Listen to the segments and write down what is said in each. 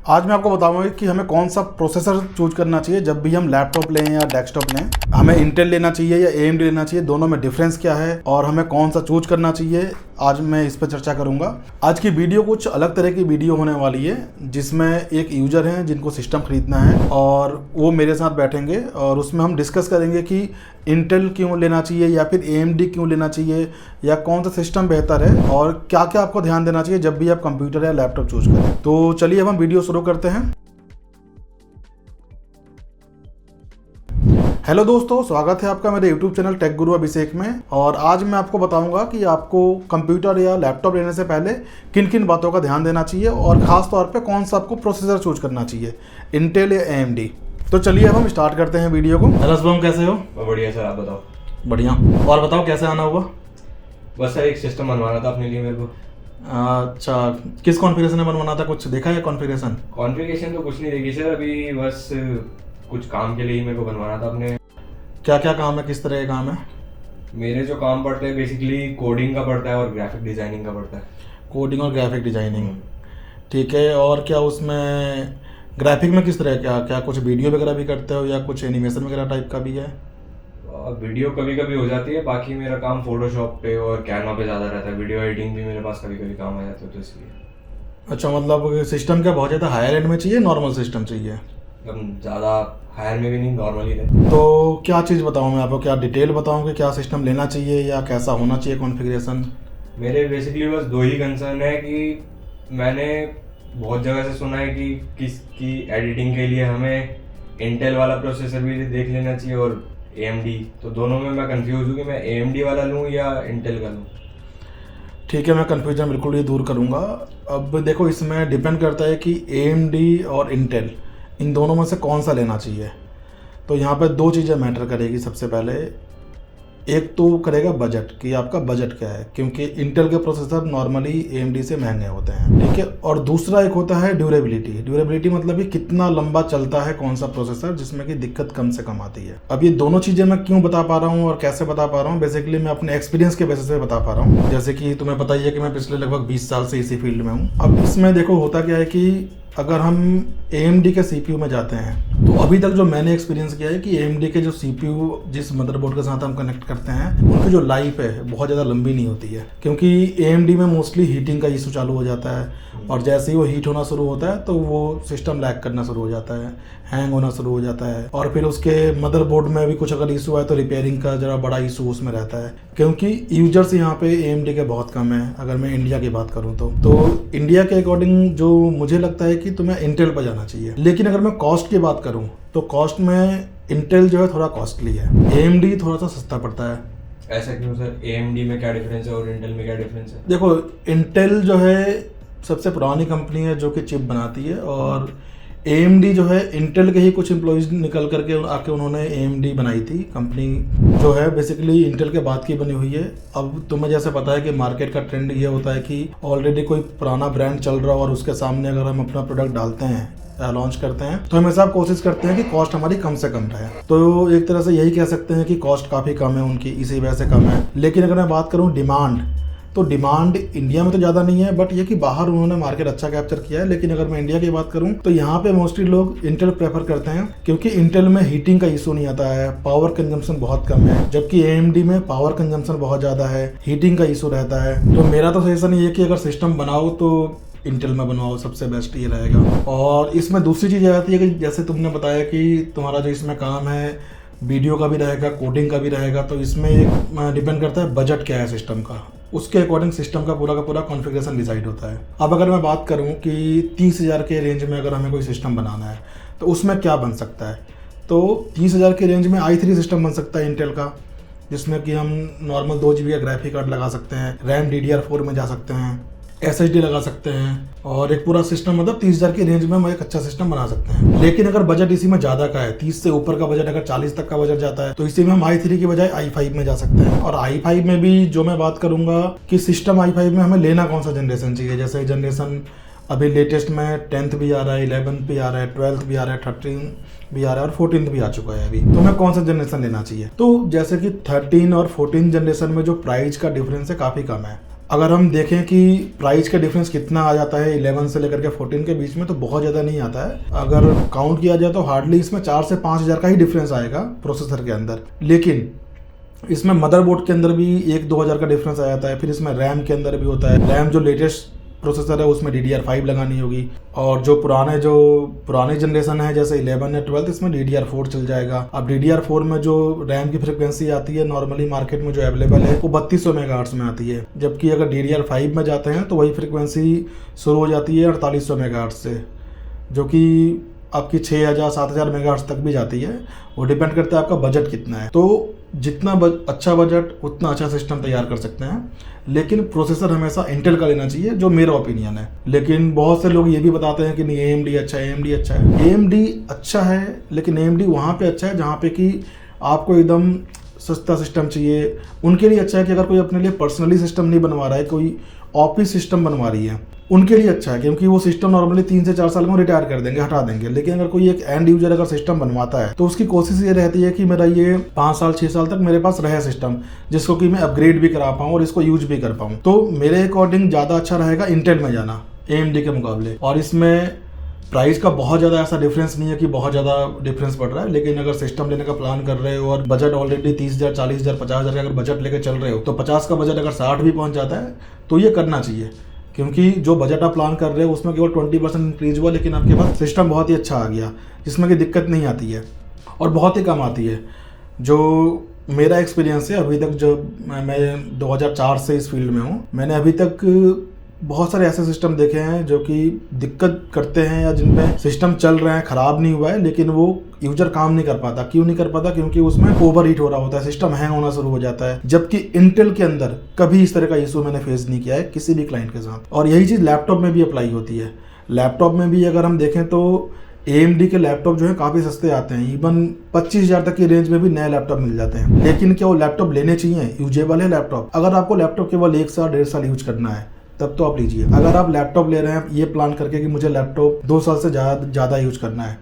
आज मैं आपको बताऊंगा कि हमें कौन सा प्रोसेसर चूज करना चाहिए जब भी हम लैपटॉप लें या डेस्कटॉप लें। हमें इंटेल लेना चाहिए या AMD लेना चाहिए, दोनों में डिफरेंस क्या है और हमें कौन सा चूज करना चाहिए, आज मैं इस पर चर्चा करूंगा। आज की वीडियो कुछ अलग तरह की वीडियो होने वाली है, जिसमें एक यूजर हैं जिनको सिस्टम खरीदना है और वो मेरे साथ बैठेंगे और उसमें हम डिस्कस करेंगे कि इंटेल क्यों लेना चाहिए या फिर AMD क्यों लेना चाहिए या कौन सा सिस्टम बेहतर है और क्या क्या आपको ध्यान देना चाहिए जब भी आप कंप्यूटर या लैपटॉप चूज करें। तो चलिए अब हम वीडियो शुरू करते हैं। हेलो दोस्तों, स्वागत है आपका मेरे YouTube चैनल टेक गुरु अभिषेक में। और आज मैं आपको बताऊंगा कि आपको कंप्यूटर या लैपटॉप लेने से पहले किन किन बातों का ध्यान देना चाहिए और ख़ास तौर पे कौन सा आपको प्रोसेसर चूज करना चाहिए, इंटेल या AMD। तो चलिए अब हम स्टार्ट करते हैं वीडियो को। हेलो शुभम, कैसे हो? बढ़िया सर, आप बताओ। बढ़िया। और बताओ कैसे आना हुआ? बस सर एक सिस्टम बनवाना था अपने लिए मेरे को। अच्छा, किस कॉन्फ़िगरेशन में बनवाना था? कुछ देखा है कॉन्फ़िगरेशन? कॉन्फ़िगरेशन तो कुछ नहीं देखी सर, अभी बस कुछ काम के लिए ही मेरे को बनवाना था अपने। क्या क्या काम है, किस तरह के काम है? मेरे जो काम पड़ते हैं बेसिकली कोडिंग का पड़ता है और ग्राफिक डिज़ाइनिंग का पड़ता है। कोडिंग और ग्राफिक डिज़ाइनिंग, ठीक है। और क्या उसमें ग्राफिक में किस तरह, क्या क्या कुछ वीडियो वगैरह भी करते हो या कुछ एनिमेशन वगैरह टाइप का भी है? वीडियो कभी कभी हो जाती है, बाकी मेरा काम फोटोशॉप पे और कैनवा पे ज़्यादा रहता है। वीडियो एडिटिंग भी मेरे पास कभी कभी काम आ जाता है, तो इसलिए। अच्छा, मतलब सिस्टम क्या बहुत ज़्यादा हायर एंड में चाहिए, नॉर्मल सिस्टम चाहिए? ज़्यादा हायर में भी नहीं, नॉर्मल ही रहे। तो क्या चीज़ बताऊँ मैं आपको, क्या डिटेल बताऊँ कि क्या सिस्टम लेना चाहिए या कैसा होना चाहिए कॉन्फ़िगरेशन? मेरे बेसिकली बस दो ही कंसर्न है कि मैंने बहुत जगह से सुना है कि किसकी एडिटिंग के लिए हमें इंटेल वाला प्रोसेसर भी देख लेना चाहिए और AMD। तो दोनों में मैं कंफ्यूज हूँ कि मैं AMD वाला लूँ या इंटेल का लूँ। ठीक है, मैं कन्फ्यूजन बिल्कुल ये दूर करूँगा। अब देखो, इसमें डिपेंड करता है कि AMD और इंटेल इन दोनों में से कौन सा लेना चाहिए। तो यहाँ पर दो चीज़ें मैटर करेगी। सबसे पहले एक तो करेगा बजट, कि आपका बजट क्या है, क्योंकि इंटेल के प्रोसेसर नॉर्मली AMD से महंगे होते हैं, ठीक है। और दूसरा एक होता है ड्यूरेबिलिटी। ड्यूरेबिलिटी मतलब कि कितना लंबा चलता है कौन सा प्रोसेसर, जिसमें कि दिक्कत कम से कम आती है। अब ये दोनों चीज़ें मैं क्यों बता पा रहा हूँ और कैसे बता पा रहा हूँ, बेसिकली मैं अपने एक्सपीरियंस के बेसिस पे बता पा रहा हूँ। जैसे कि तुम्हें पता ही है कि मैं पिछले लगभग 20 साल से इसी फील्ड में हूँ। अब इसमें देखो होता क्या है कि अगर हम AMD के CPU में जाते हैं तो अभी तक जो मैंने एक्सपीरियंस किया है कि AMD के जो CPU जिस मदरबोर्ड के साथ हम कनेक्ट करते हैं उनकी जो लाइफ है बहुत ज़्यादा लंबी नहीं होती है, क्योंकि AMD में मोस्टली हीटिंग का इशू चालू हो जाता है और जैसे ही वो हीट होना शुरू होता है तो वो सिस्टम लैग करना शुरू हो जाता है, हैंग होना शुरू हो जाता है। और फिर उसके मदरबोर्ड में भी कुछ अगर इशू है तो रिपेयरिंग का ज़रा बड़ा इशू उसमें रहता है, क्योंकि यूजर्स यहाँ पे AMD के बहुत कम है। अगर मैं इंडिया की बात करूँ तो इंडिया के अकॉर्डिंग जो मुझे लगता है कि तुम्हें इंटेल पर जाना चाहिए। लेकिन अगर मैं कॉस्ट की बात करूँ तो कॉस्ट में इंटेल जो है थोड़ा कॉस्टली है, AMD थोड़ा सा सस्ता पड़ता है। ऐसा क्यों सर? AMD में क्या डिफरेंस है और इंटेल में क्या डिफरेंस है? देखो, इंटेल जो है सबसे पुरानी कंपनी है जो कि चिप बनाती है, और AMD जो है इंटेल के ही कुछ एम्प्लॉयज़ निकल करके आके उन्होंने AMD बनाई थी। कंपनी जो है बेसिकली इंटेल के बाद की बनी हुई है। अब तुम्हें जैसे पता है कि मार्केट का ट्रेंड ये होता है कि ऑलरेडी कोई पुराना ब्रांड चल रहा हो और उसके सामने अगर हम अपना प्रोडक्ट डालते हैं, लॉन्च करते हैं, तो हमेशा कोशिश करते हैं कि कॉस्ट हमारी कम से कम रहे। तो एक तरह से यही कह सकते हैं कि कॉस्ट काफ़ी कम है उनकी, इसी वजह से कम है। लेकिन अगर मैं बात करूँ डिमांड, तो डिमांड इंडिया में तो ज़्यादा नहीं है, बट ये कि बाहर उन्होंने मार्केट अच्छा कैप्चर किया है। लेकिन अगर मैं इंडिया की बात करूं तो यहाँ पे मोस्टली लोग इंटेल प्रेफर करते हैं, क्योंकि इंटेल में हीटिंग का इशू नहीं आता है, पावर कंजम्पशन बहुत कम है, जबकि AMD में पावर कंजम्पशन बहुत ज़्यादा है, हीटिंग का इशू रहता है। तो मेरा तो सजेशन ये है कि अगर सिस्टम बनाओ तो इंटेल में बनवाओ, सबसे बेस्ट ये रहेगा। और इसमें दूसरी चीज़ आती है कि जैसे तुमने बताया कि तुम्हारा जो इसमें काम है वीडियो का भी रहेगा, कोडिंग का भी रहेगा, तो इसमें एक डिपेंड करता है बजट क्या है सिस्टम का, उसके अकॉर्डिंग सिस्टम का पूरा कॉन्फ़िगरेशन डिसाइड होता है। अब अगर मैं बात करूं कि 30,000 के रेंज में अगर हमें कोई सिस्टम बनाना है तो उसमें क्या बन सकता है, तो 30,000 के रेंज में i3 सिस्टम बन सकता है इंटेल का, जिसमें कि हम नॉर्मल 2 GB का ग्राफिक कार्ड लगा सकते हैं, रैम DDR4 में जा सकते हैं, SSD लगा सकते हैं, और एक पूरा सिस्टम मतलब 30,000 की रेंज में हम एक अच्छा सिस्टम बना सकते हैं। लेकिन अगर बजट इसी में ज़्यादा का है, 30 से ऊपर का बजट, अगर 40 तक का बजट जाता है, तो इसी में हम i3 की बजाय i5 में जा सकते हैं। और i5 में भी जो मैं बात करूंगा कि सिस्टम i5 में हमें लेना कौन सा जनरेशन चाहिए। जैसे जनरेशन अभी लेटेस्ट में 10th भी आ रहा है, 11th भी आ रहा है, 12th भी आ रहा है, 13 भी आ रहा है और 14th भी आ चुका है अभी। तो हमें कौन सा जनरेशन लेना चाहिए? तो जैसे कि 13 और 14 जनरेशन में जो प्राइस का डिफरेंस है काफ़ी कम है। अगर हम देखें कि प्राइस का डिफरेंस कितना आ जाता है 11 से लेकर के 14 के बीच में, तो बहुत ज़्यादा नहीं आता है। अगर काउंट किया जाए तो हार्डली इसमें 4 से 5 हज़ार का ही डिफरेंस आएगा प्रोसेसर के अंदर। लेकिन इसमें मदरबोर्ड के अंदर भी 1-2 हज़ार का डिफरेंस आ जाता है। फिर इसमें रैम के अंदर भी होता है। रैम जो लेटेस्ट प्रोसेसर है उसमें DDR5 लगानी होगी, और जो पुराने जनरेशन है जैसे 11 या 12, इसमें DDR4 चल जाएगा। अब DDR4 में जो रैम की फ्रिक्वेंसी आती है नॉर्मली मार्केट में जो अवेलेबल है वो 3200 मेगाहर्ट्ज़ में आती है, जबकि अगर DDR5 में जाते हैं तो वही फ्रिक्वेंसी शुरू हो जाती है 4800 मेगाहर्ट्ज़ से, जो कि आपकी 6000-7000 मेगाहर्ट्ज़ तक भी जाती है। वो डिपेंड करता है आपका बजट कितना है। तो जितना अच्छा बजट उतना अच्छा सिस्टम तैयार कर सकते हैं, लेकिन प्रोसेसर हमेशा इंटेल का लेना चाहिए, जो मेरा ओपिनियन है। लेकिन बहुत से लोग ये भी बताते हैं कि नहीं AMD अच्छा है, AMD अच्छा है। AMD अच्छा है, लेकिन AMD वहाँ पे अच्छा है जहाँ पे कि आपको एकदम सस्ता सिस्टम चाहिए। उनके लिए अच्छा है कि अगर कोई अपने लिए पर्सनली सिस्टम नहीं बनवा रहा है, कोई ऑफिस सिस्टम बनवा रही है, उनके लिए अच्छा है, क्योंकि वो सिस्टम नॉर्मली 3 से 4 साल में रिटायर कर देंगे, हटा देंगे। लेकिन अगर कोई एक एंड यूजर अगर सिस्टम बनवाता है तो उसकी कोशिश ये रहती है कि मेरा ये 5 साल 6 साल तक मेरे पास रहे सिस्टम, जिसको कि मैं अपग्रेड भी करा पाऊँ और इसको यूज भी कर पाऊँ। तो मेरे अकॉर्डिंग ज़्यादा अच्छा रहेगा इंटेल में जाना AMD के मुकाबले। और इसमें प्राइस का बहुत ज़्यादा ऐसा डिफरेंस नहीं है कि बहुत ज़्यादा डिफरेंस पड़ रहा है। लेकिन अगर सिस्टम लेने का प्लान कर रहे हो और बजट ऑलरेडी 30,000, 40,000, 50,000 का अगर बजट लेकर चल रहे हो, तो 50 का बजट अगर 60 भी पहुंच जाता है तो ये करना चाहिए, क्योंकि जो बजट आप प्लान कर रहे हो उसमें केवल 20% इंक्रीज हुआ, लेकिन आपके पास सिस्टम बहुत ही अच्छा आ गया जिसमें कि दिक्कत नहीं आती है और बहुत ही कम आती है। जो मेरा एक्सपीरियंस है अभी तक, जो मैं 2004 से इस फील्ड में हूँ, मैंने अभी तक बहुत सारे ऐसे सिस्टम देखे हैं जो कि दिक्कत करते हैं या जिन पे सिस्टम चल रहे हैं, ख़राब नहीं हुआ है, लेकिन वो यूजर काम नहीं कर पाता। क्यों नहीं कर पाता? क्योंकि उसमें ओवर हीट हो रहा होता है, सिस्टम हैंग होना शुरू हो जाता है। जबकि इंटेल के अंदर कभी इस तरह का इशू मैंने फेस नहीं किया है किसी भी क्लाइंट के साथ। और यही चीज़ लैपटॉप में भी अप्लाई होती है। लैपटॉप में भी अगर हम देखें तो AMD के लैपटॉप जो है काफ़ी सस्ते आते हैं, इवन 25,000 तक की रेंज में भी नए लैपटॉप मिल जाते हैं। लेकिन क्या वो लैपटॉप लेने चाहिए? यूजेबल है लैपटॉप? अगर आपको लैपटॉप केवल 1 साल 1.5 साल यूज करना है तब तो आप लीजिए। अगर आप लैपटॉप ले रहे हैं ये प्लान करके कि मुझे लैपटॉप 2 साल से ज़्यादा यूज करना है,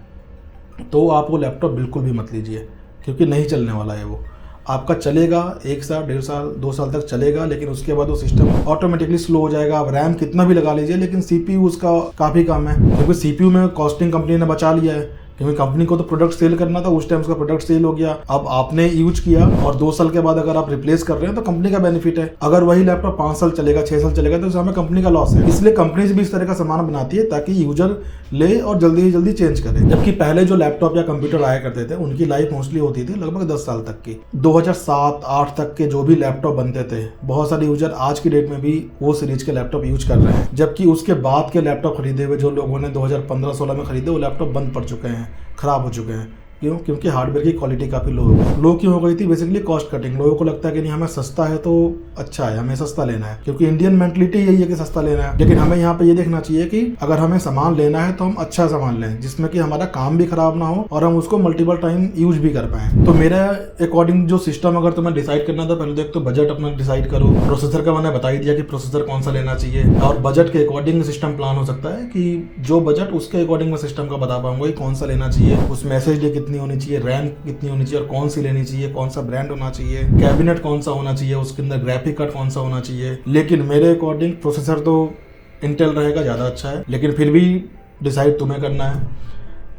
तो आप वो लैपटॉप बिल्कुल भी मत लीजिए, क्योंकि नहीं चलने वाला है। वो आपका चलेगा 1 साल 1.5 साल 2 साल तक चलेगा, लेकिन उसके बाद वो सिस्टम ऑटोमेटिकली स्लो हो जाएगा। आप रैम कितना भी लगा लीजिए, लेकिन CPU उसका काफ़ी कम है, क्योंकि CPU में कॉस्टिंग कंपनी ने बचा लिया है, क्योंकि कंपनी को तो प्रोडक्ट सेल करना था। उस टाइम उसका प्रोडक्ट सेल हो गया, अब आपने यूज किया और 2 साल के बाद अगर आप रिप्लेस कर रहे हैं तो कंपनी का बेनिफिट है। अगर वही लैपटॉप 5 साल चलेगा 6 साल चलेगा तो उसमें कंपनी का लॉस है। इसलिए कंपनीज भी इस तरह का सामान बनाती है ताकि यूजर ले और जल्दी से जल्दी चेंज करे। जबकि पहले जो लैपटॉप या कंप्यूटर आया करते थे उनकी लाइफ मोस्टली होती थी लगभग 10 साल तक की। 2007-8 तक के जो भी लैपटॉप बनते थे, बहुत सारे यूजर आज की डेट में भी वो सीरीज के लैपटॉप यूज कर रहे हैं। जबकि उसके बाद के लैपटॉप खरीदे हुए जो लोगों ने 2015-16 में खरीदे, वो लैपटॉप बंद पड़ चुके हैं, खराब हो चुके हैं। क्यों? क्योंकि हार्डवेयर की क्वालिटी काफ़ी लो हो गई। लो क्यों हो गई थी? Basically cost cutting. लोगों को लगता है कि नहीं, हमें सस्ता है तो अच्छा है, हमें सस्ता लेना है, क्योंकि इंडियन मेंटलिटी यही है कि सस्ता लेना है। लेकिन हमें यहाँ पे ये देखना चाहिए कि अगर हमें सामान लेना है तो हम अच्छा सामान लें, जिसमें कि हमारा काम भी खराब ना हो और हम उसको मल्टीपल टाइम यूज भी कर पाएं। तो मेरे अकॉर्डिंग जो सिस्टम अगर तुम्हें डिसाइड करना था, पहले तो बजट अपना डिसाइड करो। प्रोसेसर का मैंने बता ही दिया कि प्रोसेसर कौन सा लेना चाहिए, और बजट के अकॉर्डिंग सिस्टम प्लान हो सकता है कि जो बजट उसके अकॉर्डिंग मैं सिस्टम का बता पाऊंगा कौन सा लेना चाहिए, उसमें SSD कितनी होनी चाहिए, रैम कितनी होनी चाहिए और कौन सी लेनी चाहिए, कौन सा ब्रांड होना चाहिए, कैबिनेट कौन सा होना चाहिए, उसके अंदर ग्राफिक कार्ड कौन सा होना चाहिए। लेकिन मेरे अकॉर्डिंग प्रोसेसर तो इंटेल रहेगा, ज़्यादा अच्छा है। लेकिन फिर भी डिसाइड तुम्हें करना है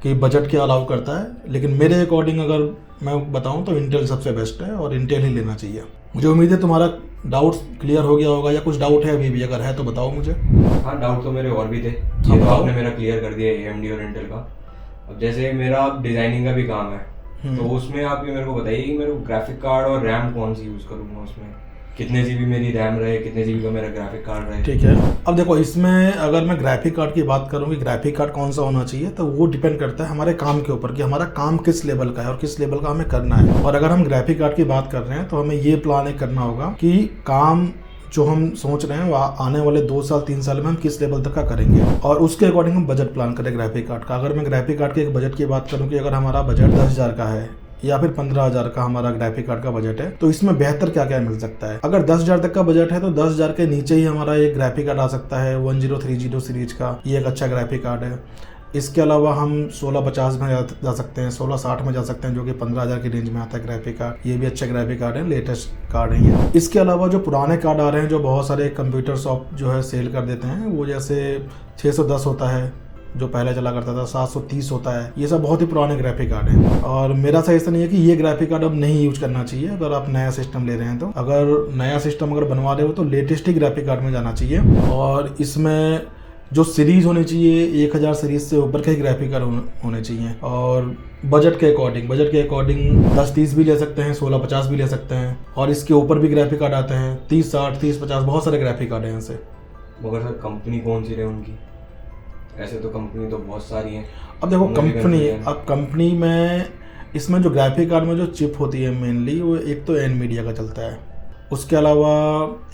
कि बजट क्या अलाउ करता है। लेकिन मेरे अकॉर्डिंग अगर मैं बताऊं तो इंटेल सबसे बेस्ट है और इंटेल ही लेना चाहिए। मुझे उम्मीद है तुम्हारा डाउट्स क्लियर हो गया होगा, या कुछ डाउट है अभी भी? अगर है तो बताओ मुझे। हाँ, डाउट तो मेरे और भी थे, ये तो आपने मेरा क्लियर कर दिया AMD और इंटेल का। अब जैसे मेरा डिजाइनिंग का भी काम है, तो उसमें आप ये मेरे को बताइए कि मेरे को ग्राफिक कार्ड और रैम कौन सी यूज़ करूँगा, उसमें कितने GB मेरी रैम रहे, कितने GB का मेरा ग्राफिक कार्ड रहे। ठीक है। अब देखो, इसमें अगर मैं ग्राफिक कार्ड की बात करूँ कि ग्राफिक कार्ड कौन सा होना चाहिए, तो वो डिपेंड करता है हमारे काम के ऊपर कि हमारा काम किस लेवल का है और किस लेवल का हमें करना है। और अगर हम ग्राफिक कार्ड की बात कर रहे हैं तो हमें ये प्लान करना होगा कि काम जो हम सोच रहे हैं वो आने वाले 2 साल 3 साल में हम किस लेवल तक का करेंगे, और उसके अकॉर्डिंग हम बजट प्लान करें ग्राफिक कार्ड का। अगर मैं ग्राफिक कार्ड के एक बजट की बात करूँ कि अगर हमारा बजट 10,000 का है या फिर 15,000 का हमारा ग्राफिक कार्ड का बजट है, तो इसमें बेहतर क्या क्या मिल सकता है। अगर 10,000 तक का बजट है तो 10,000 के नीचे ही हमारा एक ग्राफिक कार्ड आ सकता है 1030 सीरीज का, ये एक अच्छा ग्राफिक कार्ड है। इसके अलावा हम 1650 में जा सकते हैं, 1660 में जा सकते हैं, जो कि 15,000 की रेंज में आता है ग्राफिक कार्ड। ये भी अच्छे ग्राफिक कार्ड हैं, लेटेस्ट कार्ड है ये। इसके अलावा जो पुराने कार्ड आ रहे हैं, जो बहुत सारे कंप्यूटर शॉप जो है सेल कर देते हैं, वो जैसे 610 होता है जो पहले चला करता था, 730 होता है, ये सब बहुत ही पुराने ग्राफिक कार्ड हैं। और मेरा सजेशन ये है कि ये ग्राफिक कार्ड अब नहीं यूज करना चाहिए अगर आप नया सिस्टम ले रहे हैं। तो अगर नया सिस्टम अगर बनवा रहे हो तो लेटेस्ट ही ग्राफिक कार्ड में जाना चाहिए। और इसमें जो सीरीज होनी चाहिए 1000 सीरीज से ऊपर के ग्राफिक कार्ड होने चाहिए। और बजट के अकॉर्डिंग 1030 भी ले सकते हैं, 1650 भी ले सकते हैं, और इसके ऊपर भी ग्राफिक कार्ड आते हैं 3060, 3050, बहुत सारे ग्राफिक कार्ड हैं ऐसे। मगर सर कंपनी कौन सी रहे उनकी? ऐसे तो कंपनी तो बहुत सारी हैं। अब देखो कंपनी में इसमें जो ग्राफिक कार्ड में जो चिप होती है मेनली, वो एक तो एनवीडिया का चलता है, उसके अलावा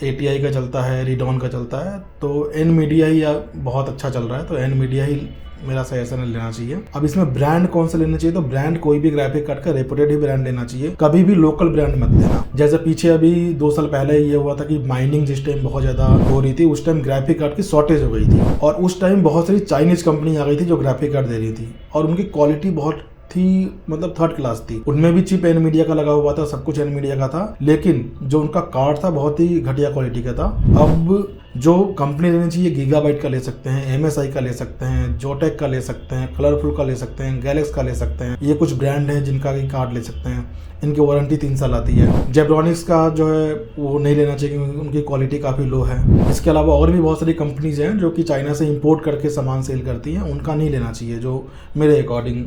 ATI का चलता है, रेडॉन का चलता है। तो एनवीडिया ही बहुत अच्छा चल रहा है, तो एनवीडिया ही मेरा सजेशन लेना चाहिए। अब इसमें ब्रांड कौन सा लेना चाहिए, तो ब्रांड कोई भी ग्राफिक कार्ड का रेपुटेड ही ब्रांड लेना चाहिए, कभी भी लोकल ब्रांड मत लेना। जैसे पीछे अभी 2 साल पहले ये हुआ था कि माइनिंग जिस टाइम बहुत ज्यादा हो रही थी, उस टाइम ग्राफिक कार्ड की शॉर्टेज हो गई थी, और उस टाइम बहुत सारी चाइनीज कंपनी आ गई थी जो ग्राफिक कार्ड दे रही थी, और उनकी क्वालिटी बहुत थी, मतलब थर्ड क्लास थी। उनमें भी चिप एनवीडिया का लगा हुआ था, सब कुछ एनवीडिया का था, लेकिन जो उनका कार्ड था बहुत ही घटिया क्वालिटी का था। अब जो कंपनी लेनी चाहिए, गीगाबाइट का ले सकते हैं, MSI का ले सकते हैं, जोटेक का ले सकते हैं, कलरफुल का ले सकते हैं, गैलेक्स का ले सकते हैं। ये कुछ ब्रांड हैं जिनका की कार्ड ले सकते हैं, इनकी वारंटी 3 साल आती है। जेब्रॉनिक्स का जो है वो नहीं लेना चाहिए क्योंकि उनकी क्वालिटी काफ़ी लो है। इसके अलावा और भी बहुत सारी कंपनीज हैं जो कि चाइना से इंपोर्ट करके सामान सेल करती हैं, उनका नहीं लेना चाहिए जो मेरे अकॉर्डिंग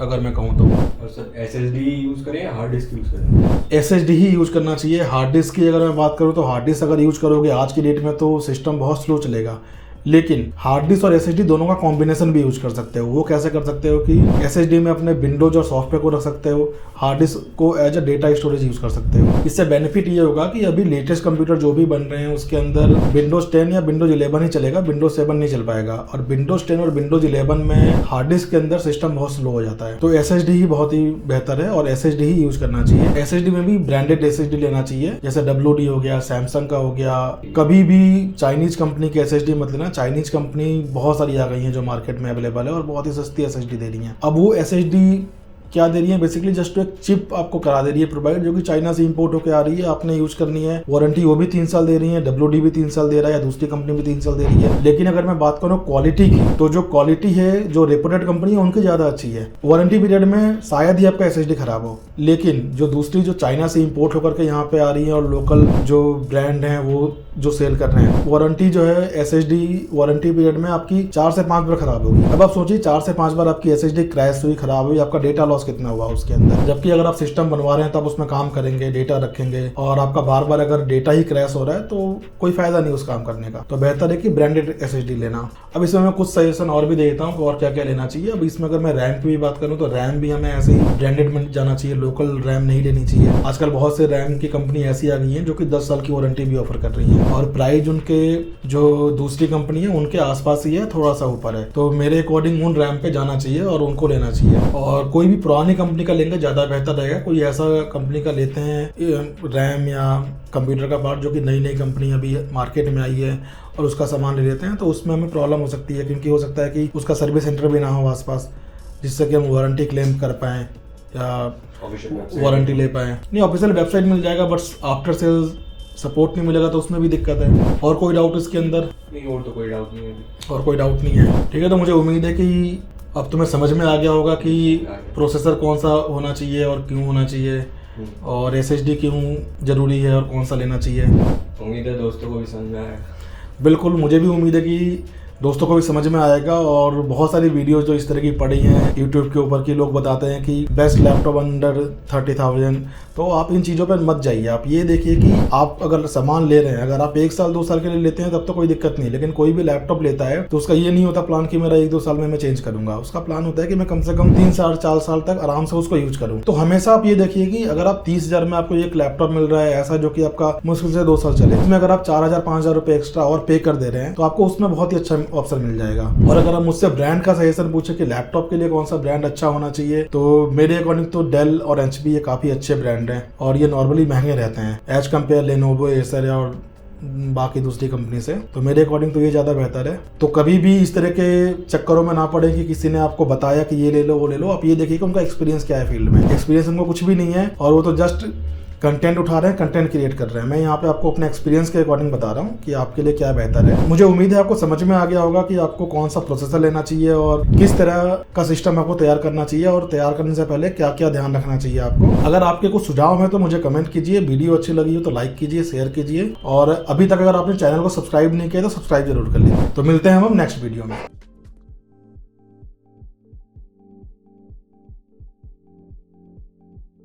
अगर मैं कहूँ तो। और सर SSD यूज़ करें या हार्ड डिस्क यूज़ करें? SSD ही यूज़ करना चाहिए। हार्ड डिस्क की अगर मैं बात करूँ तो हार्ड डिस्क अगर यूज़ करोगे आज की डेट में तो सिस्टम बहुत स्लो चलेगा, लेकिन हार्ड डिस्क और SSD दोनों का कॉम्बिनेशन भी यूज कर सकते हो। वो कैसे कर सकते हो कि SSD में अपने विंडोज और सॉफ्टवेयर को रख सकते हो, हार्ड डिस्क को as a data storage use कर सकते हो। इससे बेनिफिट ये होगा कि अभी लेटेस्ट कंप्यूटर जो भी बन रहे हैं उसके अंदर विंडोज 10 या विंडोज 11 ही चलेगा, विंडोज 7 नहीं चल पाएगा, और विंडोज 10 और विंडोज 11 में हार्ड डिस्क के अंदर सिस्टम बहुत स्लो हो जाता है। तो SSD ही बहुत ही बेहतर है और SSD ही यूज करना चाहिए। SSD में भी ब्रांडेड SSD लेना चाहिए, जैसे WD हो गया, सैमसंग का हो गया। कभी भी चाइनीज कंपनी के SSD मत लेना। चाइनीज कंपनी बहुत सारी आ गई हैं जो मार्केट में अवेलेबल है और बहुत ही सस्ती SSD दे रही हैं। अब वो SSD क्या दे रही है, बेसिकली जस्ट एक चिप आपको करा दे रही है प्रोवाइड, जो कि चाइना से इंपोर्ट होकर आ रही है, आपने यूज करनी है। वारंटी वो भी 3 साल दे रही है, WD भी 3 साल दे रहा है, या दूसरी कंपनी भी 3 साल दे रही है। लेकिन अगर मैं बात करूँ क्वालिटी की, तो जो क्वालिटी है जो रेपुटेड कंपनी है उनकी ज्यादा अच्छी है। वारंटी पीरियड में शायद ही आपका SSD खराब हो, लेकिन जो दूसरी जो चाइना से इंपोर्ट होकर के यहाँ पे आ रही है और लोकल जो ब्रांड है वो जो सेल कर रहे हैं, वारंटी जो है SSD वारंटी पीरियड में आपकी 4 से 5 बार खराब होगी। अब आप सोचिए 4 से 5 बार आपकी SSD क्रैश हुई, खराब हुई, आपका डेटा लॉस कितना हुआ उसके अंदर। जबकि अगर आप सिस्टम बनवा रहे हैं तब उसमें काम करेंगे, डेटा रखेंगे, और आपका बार बार अगर डेटा ही क्रैश हो रहा है तो कोई फायदा नहीं उस काम करने का। तो बेहतर है कि ब्रांडेड SSD लेना। अब इसमें मैं कुछ सजेशन और भी देता हूँ और क्या क्या लेना चाहिए। अब इसमें अगर मैं रैम की भी बात करूँ तो रैम भी हमें ऐसे ही ब्रांडेड में जाना चाहिए, लोकल रैम नहीं लेनी चाहिए। आजकल बहुत से रैम की कंपनी ऐसी आ गई है जो कि 10 साल की वारंटी भी ऑफर कर रही है, और प्राइस उनके जो दूसरी कंपनी है उनके आसपास ही है, थोड़ा सा ऊपर है। तो मेरे अकॉर्डिंग उन रैम पे जाना चाहिए और उनको लेना चाहिए। और कोई भी पुरानी कंपनी का लेंगे ज्यादा बेहतर रहेगा। कोई ऐसा कंपनी का लेते हैं रैम या कंप्यूटर का पार्ट जो कि नई नई कंपनी अभी मार्केट में आई है और उसका सामान ले लेते हैं, तो उसमें हमें प्रॉब्लम हो सकती है, क्योंकि हो सकता है कि उसका सर्विस सेंटर भी ना हो आसपास, जिससे कि हम वारंटी क्लेम कर पाएँ या वारंटी ले पाएँ। नहीं, ऑफिशियल वेबसाइट मिल जाएगा, बट आफ्टर सेल्स सपोर्ट नहीं मिलेगा तो उसमें भी दिक्कत है। और कोई डाउट इसके अंदर? नहीं, और तो कोई डाउट नहीं है। और कोई डाउट नहीं है, ठीक है। तो मुझे उम्मीद है कि अब तुम्हें समझ में आ गया होगा कि प्रोसेसर कौन सा होना चाहिए और क्यों होना चाहिए, और SSD क्यों जरूरी है और कौन सा लेना चाहिए। उम्मीद है दोस्तों को भी समझ में आएगा। बिल्कुल, मुझे भी उम्मीद है कि दोस्तों को भी समझ में आएगा। और बहुत सारी वीडियोस जो इस तरह की पड़ी हैं यूट्यूब के ऊपर की, लोग बताते हैं कि बेस्ट लैपटॉप अंडर 30,000, तो आप इन चीज़ों पर मत जाइए। आप ये देखिए कि आप अगर सामान ले रहे हैं, अगर आप 1 साल 2 साल के लिए लेते हैं तब तो कोई दिक्कत नहीं, लेकिन कोई भी लैपटॉप लेता है तो उसका ये नहीं होता प्लान कि मेरा 1-2 साल में मैं चेंज करूंगा। उसका प्लान होता है कि मैं कम से कम 3 साल 4 साल तक आराम से उसको यूज करूँ। तो हमेशा आप ये देखिए कि अगर आप 30,000 में आपको एक लैपटॉप मिल रहा है ऐसा जो कि आपका मुश्किल से 2 साल चले, इसमें अगर आप 4,000-5,000 रुपये एक्स्ट्रा और पे कर दे रहे हैं तो आपको उसमें बहुत ही अच्छा ऑप्शन मिल जाएगा। और अगर आप मुझसे ब्रांड का सजेशन पूछे कि लैपटॉप के लिए कौन सा ब्रांड अच्छा होना चाहिए, तो मेरे अकॉर्डिंग तो डेल और HP ये काफी अच्छे ब्रांड हैं और ये नॉर्मली महंगे रहते हैं एज कम्पेयर लेनोवो, एसर और बाकी दूसरी कंपनी से, तो मेरे अकॉर्डिंग तो ये ज़्यादा बेहतर है। तो कभी भी इस तरह के चक्करों में ना पड़े कि किसी ने आपको बताया कि ये ले लो वो ले लो। आप ये देखिए कि उनका एक्सपीरियंस क्या है फील्ड में। एक्सपीरियंस उनको कुछ भी नहीं है और वो तो जस्ट कंटेंट उठा रहे हैं, कंटेंट क्रिएट कर रहे हैं। मैं यहाँ पे आपको अपने एक्सपीरियंस के अकॉर्डिंग बता रहा हूँ कि आपके लिए क्या बेहतर है। मुझे उम्मीद है आपको समझ में आ गया होगा कि आपको कौन सा प्रोसेसर लेना चाहिए और किस तरह का सिस्टम आपको तैयार करना चाहिए और तैयार करने से पहले क्या क्या ध्यान रखना चाहिए आपको। अगर आपके कुछ सुझाव है तो मुझे कमेंट कीजिए। वीडियो अच्छी लगी हो तो लाइक कीजिए, शेयर कीजिए और अभी तक अगर आपने चैनल को सब्सक्राइब नहीं किया तो सब्सक्राइब जरूर कर लीजिए। तो मिलते हैं हम नेक्स्ट वीडियो में।